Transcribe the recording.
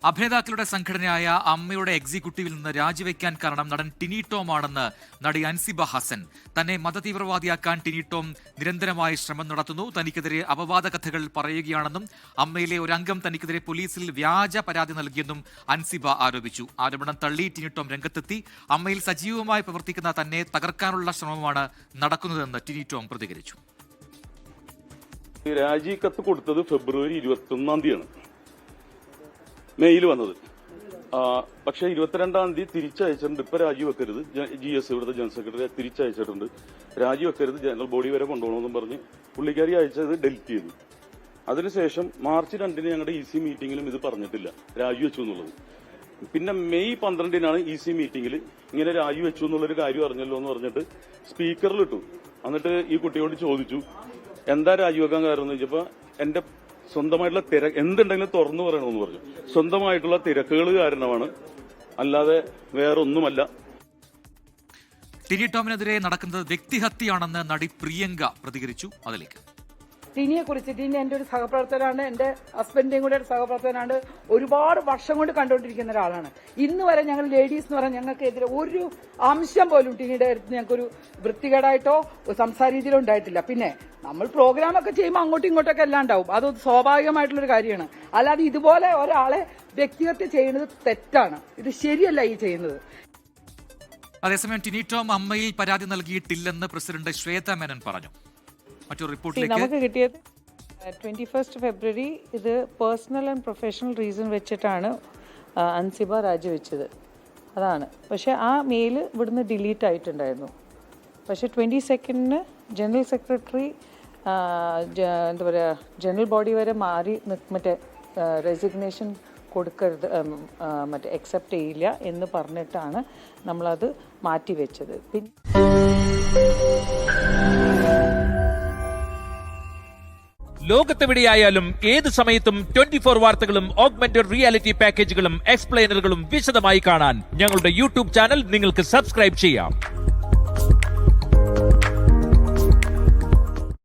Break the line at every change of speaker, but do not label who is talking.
അഭിനേതാക്കളുടെ സംഘടനയായ അമ്മയുടെ എക്സിക്യൂട്ടീവിൽ നിന്ന് രാജിവെക്കാൻ കാരണം നടൻ ടിനി ടോം ആണെന്ന് നടി അൻസിബ ഹസൻ. തന്നെ മതതീവ്രവാദിയാക്കാൻ ടിനി ടോം നിരന്തരമായി ശ്രമം നടത്തുന്നു. തനിക്കെതിരെ അപവാദ കഥകൾ പറയുകയാണെന്നും അമ്മയിലെ ഒരു അംഗം തനിക്കെതിരെ പോലീസിൽ വ്യാജ പരാതി നൽകിയെന്നും അൻസിബ ആരോപിച്ചു. ആരോപണം തള്ളി ടിനി ടോം രംഗത്തെത്തി. അമ്മയിൽ സജീവമായി പ്രവർത്തിക്കുന്ന തന്നെ തകർക്കാനുള്ള ശ്രമമാണ് നടക്കുന്നതെന്ന് ടിനി ടോം പ്രതികരിച്ചു.
രാജി കത്ത് കൊടുത്തത് ഫെബ്രുവരി 21-ാം തീയതിയാണ് മെയിൽ വന്നത്. പക്ഷെ 22-ാം തീയതി തിരിച്ചയച്ചിട്ടുണ്ട്. ഇപ്പൊ രാജിവെക്കരുത്, GS ഇവിടുത്തെ ജനറൽ സെക്രട്ടറി തിരിച്ചയച്ചിട്ടുണ്ട്. രാജിവെക്കരുത്, ജനറൽ ബോഡി വരെ കൊണ്ടുപോകണമെന്നും പറഞ്ഞ് പുള്ളിക്കാരി അയച്ചത് ഡെലിറ്റ് ചെയ്തു. അതിനുശേഷം മാർച്ച് 2-ന് ഞങ്ങളുടെ EC മീറ്റിംഗിലും ഇത് പറഞ്ഞിട്ടില്ല, രാജിവെച്ചു എന്നുള്ളത്. പിന്നെ മെയ് 12-നാണ് EC മീറ്റിംഗിൽ ഇങ്ങനെ രാജിവെച്ചു എന്നുള്ളൊരു കാര്യം അറിഞ്ഞല്ലോ എന്ന് പറഞ്ഞിട്ട് സ്പീക്കറിൽ ഇട്ടു. എന്നിട്ട് ഈ കുട്ടിയോട് ചോദിച്ചു എന്താ രാജിവെക്കാൻ കാരണം എന്ന് ചോദിച്ചപ്പോ എന്റെ സ്വന്തമായിട്ടുള്ള എന്തുണ്ടെങ്കിലും തുറന്നു പറയണമെന്ന് പറഞ്ഞു. സ്വന്തമായിട്ടുള്ള തിരക്കുകൾ കാരണമാണ്, അല്ലാതെ വേറൊന്നുമല്ല.
ടിനി ടോമിനെതിരെ നടക്കുന്നത് വ്യക്തിഹത്യയാണെന്ന് നടി പ്രിയങ്ക പ്രതികരിച്ചു. അതിലേക്ക്
ടിനിയെ കുറിച്ച്, ടിനി എന്റെ ഒരു സഹപ്രവർത്തനാണ്, എന്റെ ഹസ്ബൻഡിന്റെയും കൂടെ ഒരു സഹപ്രവർത്തനാണ്. ഒരുപാട് വർഷം കൊണ്ട് കണ്ടുകൊണ്ടിരിക്കുന്ന ഒരാളാണ്. ഇന്ന് വരെ ഞങ്ങൾ ലേഡീസ് എന്ന് പറഞ്ഞാൽ ഞങ്ങൾക്കെതിരെ ഒരു അംശം പോലും ടിനിയുടെ അടുത്ത് ഞങ്ങൾക്കൊരു വൃത്തികേടായിട്ടോ സംസാര രീതിയിലോ ഉണ്ടായിട്ടില്ല. പിന്നെ നമ്മൾ പ്രോഗ്രാം ഒക്കെ ചെയ്യുമ്പോൾ അങ്ങോട്ടും ഇങ്ങോട്ടൊക്കെ എല്ലാം ഉണ്ടാവും, അത് സ്വാഭാവികമായിട്ടുള്ളൊരു കാര്യമാണ്. അല്ലാതെ ഇതുപോലെ ഒരാളെ വ്യക്തിഹത്യ ചെയ്യുന്നത് തെറ്റാണ്, ഇത് ശരിയല്ല ഈ ചെയ്യുന്നത്.
അതേസമയം ടിനി ടോം അമ്മയിൽ പരാതി നൽകിയിട്ടില്ലെന്ന് പ്രസിഡന്റ് ശ്വേത മേനൻ പറഞ്ഞു.
നമുക്ക് കിട്ടിയത് 21 ഫെബ്രുവരി ഇത് പേഴ്സണൽ ആൻഡ് പ്രൊഫഷണൽ റീസൺ വെച്ചിട്ടാണ് അൻസിബ രാജിവെച്ചത്, അതാണ്. പക്ഷെ ആ മെയിൽ ഇവിടുന്ന് ഡിലീറ്റ് ആയിട്ടുണ്ടായിരുന്നു. പക്ഷെ 22-ന് ജനറൽ സെക്രട്ടറി എന്താ പറയുക ജനറൽ ബോഡി വരെ മാറി മറ്റേ റെസിഗ്നേഷൻ കൊടുക്കരുത്, മറ്റേ അക്സെപ്റ്റ് ചെയ്യില്ല എന്ന് പറഞ്ഞിട്ടാണ് നമ്മളത് മാറ്റിവെച്ചത്.
ലോകത്തെവിടെയായാലും ഏത് സമയത്തും 24 വാർത്തകളും ഓഗ്മെന്റഡ് റിയാലിറ്റി പാക്കേജുകളും എക്സ്പ്ലെയിനറുകളും വിശദമായി കാണാൻ ഞങ്ങളുടെ YouTube ചാനൽ നിങ്ങൾക്ക് സബ്സ്ക്രൈബ് ചെയ്യാം.